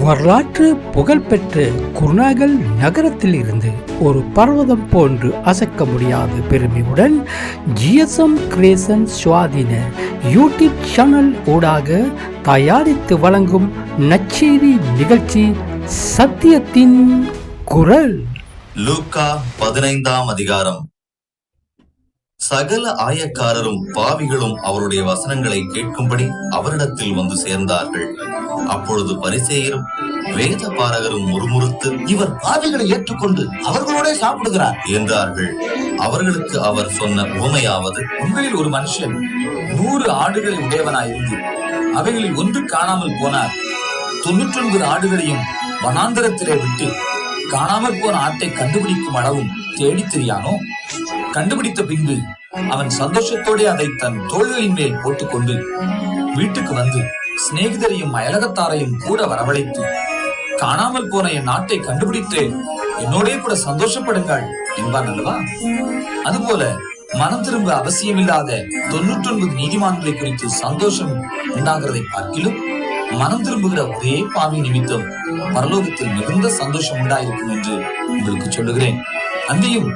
வரலாற்று புகழ்பெற்ற குருநாகல் நகரத்தில் இருந்து ஒரு பர்வதம் போன்று அசைக்க முடியாத பெருமையுடன் ஜிஎஸ்எம் கிரியேஷன் சுவாதீன யூடியூப் சேனல் ஊடாக தயாரித்து வழங்கும் நற்செய்தி நிகழ்ச்சி சத்தியத்தின் குரல். லூக்கா 15ஆம் அதிகாரம். சகல ஆயக்காரரும் பாவிகளும் அவருடைய வசனங்களை கேட்கும்படி அவரிடத்தில் வந்து சேர்ந்தார்கள். அப்பொழுது பரிசேயரும் வேத பாரகரும் முறுமுறுத்து, இவர் பாவிகளை ஏற்றுக்கொண்டு அவர்களோட சாப்பிடுகிறார் என்றார்கள். அவர்களுக்கு அவர் சொன்ன உவமையாவது, உங்களில் ஒரு மனுஷன் 100 ஆடுகளை உடையவனாயிருந்து அவைகளில் ஒன்று காணாமல் போனார். 99 ஆடுகளையும் வனாந்தரத்திலே விட்டு காணாமல் போன ஆட்டை கண்டுபிடிக்கும் அளவும் தேடி தெரியானோ? கண்டுபிடித்த பின்பு அவன் சந்தோஷத்தோடு அதை தன் தோள்களின் மேல் போட்டுக்கொண்டு வீட்டுக்கு வந்து சிநேகிதரையும் அயலகத்தாரையும் கூட வரவழைத்து, காணாமல் போன என் நாட்டை கண்டுபிடித்தேன், என்னோடே கூட சந்தோஷப்படுங்கள் என்பான் அல்லவா? அதுபோல மனம் திரும்ப அவசியமில்லாத 99 நீதிமான்களை குறித்து சந்தோஷம் உண்டாகிறதை பார்க்கிலும் மனம் திரும்புகிற ஒரே பாவி நிமித்தம் பரலோகத்தில் மிகுந்த சந்தோஷம் உண்டாயிருக்கும் என்று உங்களுக்கு சொல்லுகிறேன். அன்றையும்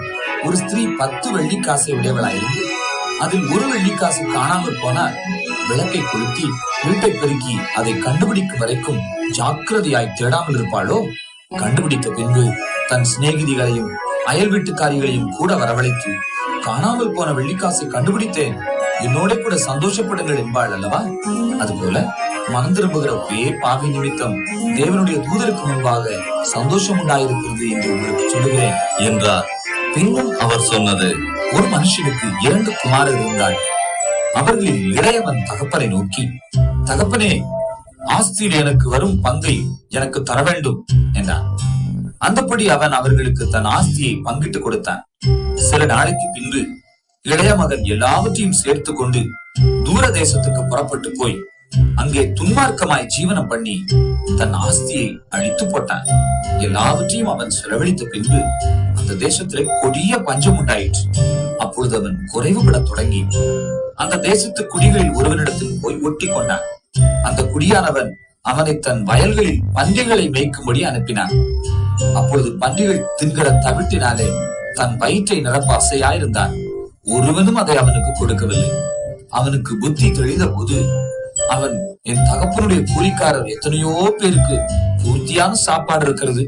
ஒரு ஸ்திரீ 10 வெள்ளிக்காசை உடையவளாயிருந்து அதில் ஒரு வெள்ளிக்காசு காணாமல் போனால் விளக்கை கொளுத்தி வீட்டை பெருக்கி அதை கண்டுபிடிக்கும் வரைக்கும் ஜாக்கிரதையாய் தேடாமல் இருப்பாளோ? கண்டுபிடித்த பின்பு தன் சிநேகிதிகளையும் அயல் வீட்டுக்காரிகளையும் கூட வரவழைத்து, காணாமல் போன வெள்ளிக்காசை கண்டுபிடித்தேன், என்னோட கூட சந்தோஷப்படுங்கள் என்பாள் அல்லவா? அதுபோல மனம் திரும்புகிற ஒரே பாவி நிமித்தம் தேவனுடைய தூதருக்கு முன்பாக சந்தோஷம் உண்டாயிருக்கிறது என்று உங்களுக்கு சொல்லுகிறேன் என்றார். பின்னும் அவர் சொன்னது, ஒரு மனுஷனுக்கு 2 குமாரர் இருந்தாள். அவர்களில் இளையவன் தகப்பனை நோக்கி, தகப்பனே, ஆஸ்தியில் எனக்கு வரும் பங்கை எனக்கு தர வேண்டும் என்றான். அந்தபடி அவன் அவர்களுக்கு தன் ஆஸ்தியை பங்கிட்டு கொடுத்தான். சில நாளைக்கு பின்பு இளைய மகன் எல்லாவற்றையும் சேர்த்து கொண்டு தூர தேசத்துக்கு புறப்பட்டு போய் அங்கே துன்மார்க்கமாய் ஜீவனம் பண்ணி தன் ஆஸ்தியை அழித்து போட்டான். எல்லாவற்றையும் அவன் செலவழித்த பின்பு அந்த தேசத்திலே கொடிய பஞ்சம் உண்டாயிற்று. அப்பொழுது அவன் குறைவுபட தொடங்கி அந்த தேசத்து குடிகளில் ஒருவனிடத்தில் போய் ஒட்டி கொண்டான். அந்த குடியானவன் அவனை தன் வயல்களில் பன்றிகளை மேய்க்கும்படி அனுப்பினான். அப்பொழுது பன்றிகள் தின்கிற தவிட்டினாலே தன் வயிற்றை நிரப்ப ஆசையாயிருந்தான். ஒருவனும் அதை அவனுக்கு கொடுக்கவில்லை. அவனுக்கு புத்தி தெளிந்த போது அவன், என் தகப்பனுடைய கூலிக்காரர் எத்தனையோ பேருக்கு பூர்த்தியான சாப்பாடு இருக்கிறது,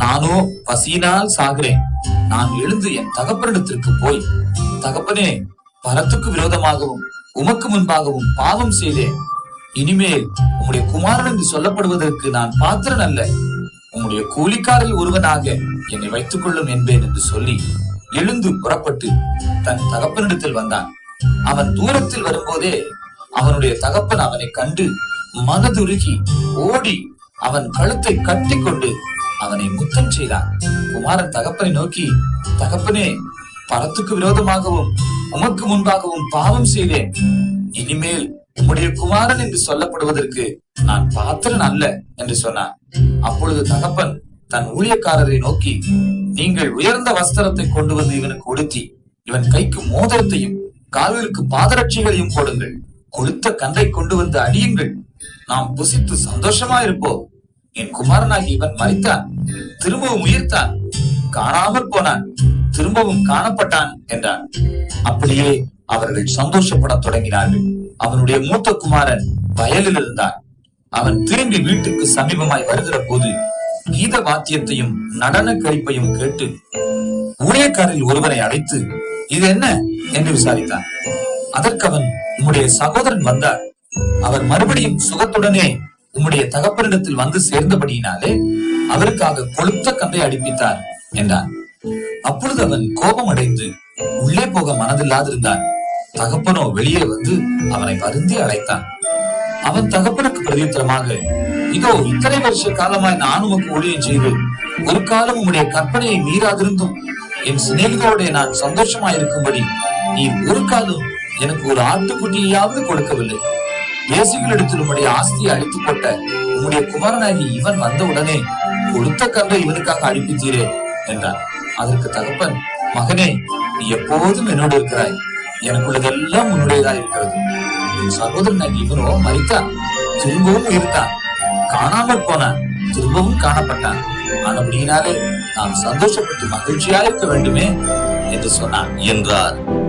நானோ பசியினால் சாகிறேன். நான் எழுந்து என் தகப்பனிடத்திற்கு போய், தகப்பனே, பரத்துக்கு விரோதமாகவும் உமக்கு முன்பாகவும் பாவம் செய்தேன். இனிமேல் உம்முடைய குமாரன் என்று சொல்லப்படுவதற்கு நான் பாத்திரன் அல்ல. உம்முடைய கூலிக்காரில் ஒருவனாக என்னை வைத்துக் கொள்ளும் என்பேன் என்று சொல்லி எழுந்து புறப்பட்டு தன் தகப்பனிடத்தில் வந்தான். அவன் தூரத்தில் வரும்போதே அவனுடைய தகப்பன் அவனை கண்டு மனதுருகி ஓடி அவன் கழுத்தை கட்டி கொண்டு அவனை முத்தம் செய்தான். குமாரன் தகப்பனை நோக்கி, தகப்பனே, பரத்துக்கு விரோதமாகவும் உமக்கு முன்பாகவும் பாவம் செய்தேன். இனிமேல் உம்முடைய குமாரன் என்று சொல்லப்படுவதற்கு நான் பாத்திரன் அல்ல என்று சொன்னான். அப்பொழுது தகப்பன் தன் ஊழியக்காரரை நோக்கி, நீங்கள் உயர்ந்த வஸ்திரத்தை கொண்டு வந்து இவனுக்கு உடுத்தி இவன் கைக்கு மோதிரத்தையும் கால்களுக்கு பாதரட்சிகளையும் போடுங்கள். கொளுத்த கன்றை கொண்டு வந்து அடியுங்கள். நாம் புசித்து சந்தோஷமா இருப்போம். என் குமாரனாகி இவன் மரித்தான், திரும்பவும் உயிர்த்தான், காணாமல் போனான், திரும்பவும் காணப்பட்டான் என்றான். அப்படியே அவர்கள் சந்தோஷப்பட தொடங்கினார்கள். அவனுடைய மூத்த குமாரன் வயலில் இருந்தான். அவன் திரும்பி வீட்டுக்கு சமீபமாய் வருகிற போது கீத வாத்தியத்தையும் நடன கழிப்பையும் கேட்டு ஊழியக்காரில் ஒருவரை அழைத்து, இது என்ன என்று விசாரித்தான். அதற்கு அவன், உம்முடைய சகோதரன் வந்தார். அவர் மறுபடியும் சுகத்துடனே உம்முடைய தகப்பனிடத்தில் வந்து சேர்ந்தபடியினாலே அவருக்காக கொளுத்த கன்றை அடிப்பித்தார் என்றான். அப்பொழுது அவன் கோபம் அடைந்து உள்ளே போக மனதில்லாதிருந்தான். தகப்பனோ வெளியே வந்து அவனை வருந்தி அழைத்தான். அவன் தகப்பனுக்கு பிரதியுத்தரமாக, இதோ இத்தனை வருஷ காலமாய் நான் உமக்கு ஊழியம் செய்து ஒரு காலம் உம்முடைய கற்பனையை மீறாதிருந்தும் என் சிநேகிதோட நான் சந்தோஷமாயிருக்கும்படி நீ ஒரு காலம் எனக்கு ஒரு ஆட்டுக்குட்டியாவது கொடுக்கவில்லை. தேசிகளிடத்தில் உம்முடைய ஆஸ்தியை அழித்து போட்ட உம்முடைய குமாரனாகி இவன் வந்த உடனே கொடுத்த கன்றை இவனுக்காக அழிப்பித்தீரே என்றான். அதற்கு தகப்பன், மகனே, நீ எப்போதும் என்னோடு இருக்கிறாய், எனக்குள்ளதெல்லாம் உன்னுடையதா இருக்கிறது. என் சகோதரனாகி இவனோ மரித்தான், திரும்பவும் உயிர்த்தான், காணாமல் போனான், திரும்பவும் காணப்பட்டான். ஆனபடியினாலே நாம் சந்தோஷப்பட்டு மகிழ்ச்சியா இருக்க வேண்டுமே என்று சொன்னான் என்றார்.